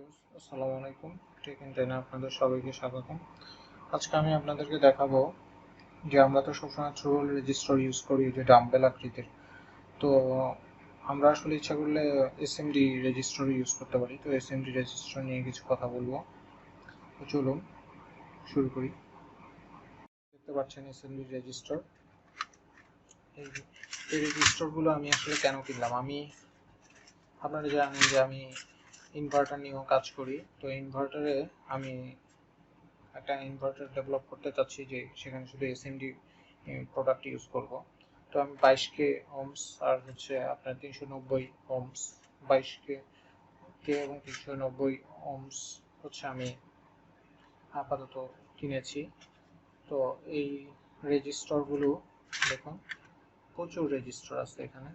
Viewers, আসসালামু আলাইকুম। Take and টেনে আপনাদের সবাইকে স্বাগতম। আজকে আমি আপনাদেরকে দেখাবো যে আমরা তো সবসময় থ্রু হোল রেজিস্টার ইউজ করি, যে ডাম্বেল আকৃতির। তো আমরা আসলে ইচ্ছা করলে এসএমডি রেজিস্টার ইউজ করতে পারি। তো এসএমডি রেজিস্টার নিয়ে কিছু কথা বলবো। তো চলুন শুরু করি। দেখতে পাচ্ছেন এসএমডি রেজিস্টার। এই রেজিস্টারগুলো আমি আসলে কেন কিনলাম, আপনারা জানেন যে আমি ইনভার্টার নিয়েও কাজ করি। তো ইনভার্টারে আমি একটা ইনভার্টার ডেভেলপ করতে চাচ্ছি, যে সেখানে শুধু এসএমডি প্রোডাক্ট ইউজ করব। তো আমি 22K ওহমস আর হচ্ছে আপনার 390 ওহমস, 22K এবং 390 ওহমস হচ্ছে আমি আপাতত কিনেছি। তো এই রেজিস্টরগুলো দেখুন, প্রচুর রেজিস্টর আছে এখানে।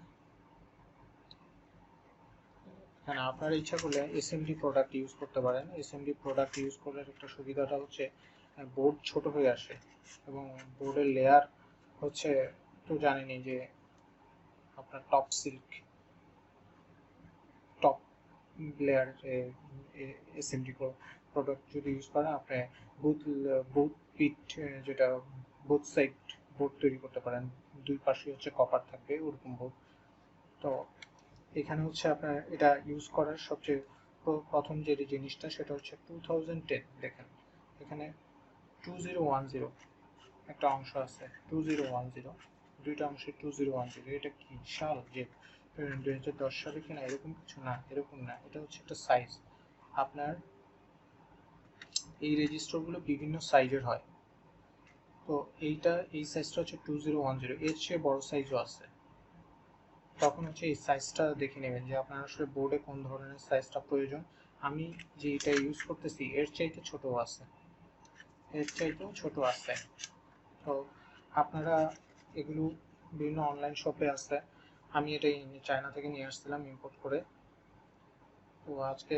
আপনারা ইচ্ছা করলে এসএমডি প্রোডাক্ট ইউজ করতে পারেন। এসএমডি প্রোডাক্ট ইউজ করলে একটা সুবিধাটা হচ্ছে বোর্ড ছোট হয়ে আসে এবং বোর্ডের লেয়ার হচ্ছে, তো জানেনই যে আপনার টপ লেয়ার এসএমডি প্রোডাক্ট যদি ইউজ করেন, আপনি বুথ পিট, যেটা বুথ সাইড বোর্ড তৈরি করতে পারেন। দুই পাশে হচ্ছে কপার থাকবে, ওরকম বোর্ড। তো এখানে হচ্ছে আপনার এটা ইউজ করার সবচেয়ে প্রথম যে জিনিসটা, সেটা হচ্ছে 2010। দেখেন এখানে 2010 একটা অংশ আছে, 2010 দুইটা অংশে 2010। এটা কি সাল, যে 2010 সালে কিনা? এরকম কিছু না, এরকম না, এটা হচ্ছে একটা সাইজ। আপনার এই রেজিস্টারগুলো বিভিন্ন সাইজের হয়। তো এই সাইজটা হচ্ছে 2010, এর চেয়ে বড় সাইজও আছে। তখন হচ্ছে এই সাইজটা দেখে নেবেন যে আপনার আসলে বোর্ডে কোন ধরনের সাইজটা প্রয়োজন। আমি যে এটা ইউজ করতেছি এর চাইতে ছোট আছে। তো আপনারা এগুলো বিভিন্ন অনলাইন শপে আছে। আমি এটা চায়না থেকে নিয়ে আসছিলাম ইম্পোর্ট করে। তো আজকে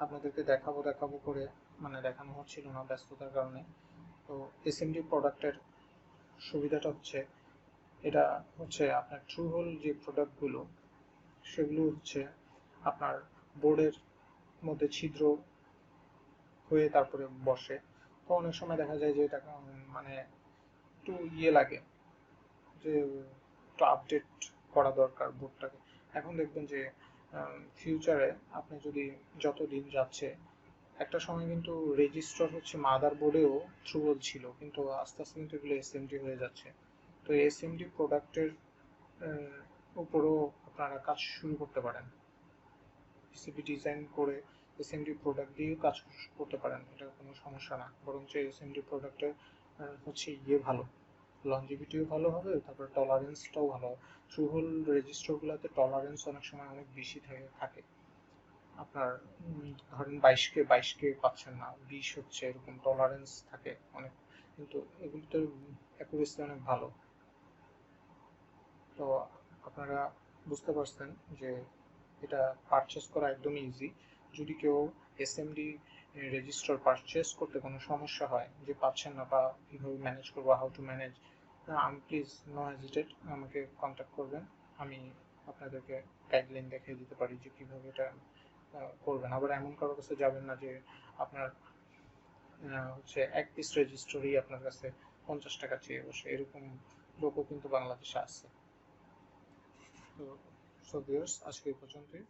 আপনাদেরকে দেখাবো করে মানে দেখানো হচ্ছিল না ব্যস্ততার কারণে। তো এসএমডি প্রোডাক্টের সুবিধাটা হচ্ছে, এটা হচ্ছে আপনার ট্রু হোল যে প্রোডাক্টগুলো, সেগুলো হচ্ছে আপনার বোর্ডের মধ্যে ছিদ্র হয়ে তারপরে বসে। তো অনেক সময় দেখা যায় যে এটা মানে একটু লাগে, যে একটু আপডেট করা দরকার বোর্ডটাকে। এখন দেখবেন যে ফিউচারে আপনি যদি, যত দিন যাচ্ছে, একটা সময় কিন্তু রেজিস্টার হচ্ছে মাদার বোর্ডেও থ্রু হোল ছিল, কিন্তু আস্তে আস্তে কিন্তু এগুলো এসএমডি হয়ে যাচ্ছে। তো এসএমডি প্রোডাক্টের উপরও আপনারা কাজ শুরু করতে পারেন। পিসিবি ডিজাইন করে এসএমডি প্রোডাক্ট দিয়েও কাজ করতে পারেন, এটা কোনো সমস্যা না। বরঞ্চ এসএমডি প্রোডাক্টের হচ্ছে ভালো, লঞ্জিভিটিও ভালো হবে, তারপর টলারেন্সটাও ভালো। থ্রু হোল রেজিস্টারগুলোতে টলারেন্স অনেক সময় অনেক বেশি থাকে। আপনার ধরেন 22K পাচ্ছেন না, 20 হচ্ছে, এরকম টলারেন্স থাকে অনেক। কিন্তু এগুলোতে অ্যাকুরেসি অনেক ভালো। তো আপনারা বুঝতে পারছেন যে এটা পারচেস করা একদমই ইজি। যদি কেউ এসএমডি রেজিস্টার পারচেস করতে কোনো সমস্যা হয়, যে পাচ্ছেন না বা কীভাবে ম্যানেজ করবো, how to manage, please no hesitate, আমাকে কন্ট্যাক্ট করবেন। আমি আপনাদেরকে গাইডলাইন দেখিয়ে দিতে পারি যে কীভাবে এটা করবেন। আবার এমন কারোর কাছে যাবেন না যে আপনার হচ্ছে এক পিস রেজিস্টারই আপনার কাছে 50 টাকা চেয়ে বসে, এরকম লোকও কিন্তু বাংলাদেশে আছে। তো ভিউয়ার্স, আজকে এই পর্যন্তই।